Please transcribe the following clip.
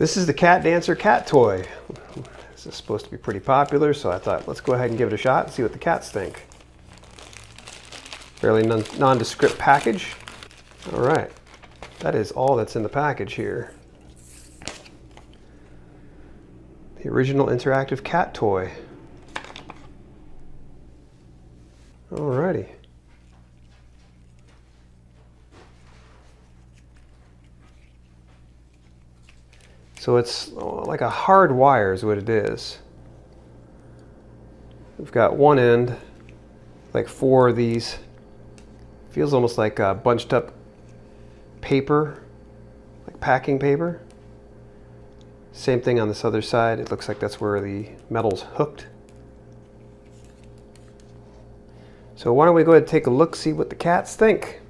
This is the Cat Dancer cat toy. This is supposed to be pretty popular, so I thought let's go ahead and give it a shot and see what the cats think. Fairly nondescript package. All right, that is all that's in the package here. The original interactive cat toy. Alrighty. So it's like a hard wire is what it is. We've got one end, like 4 of these. Feels almost like bunched up paper, like packing paper. Same thing on this other side. It looks like that's where the metal's hooked. So why don't we go ahead and take a look, see what the cats think.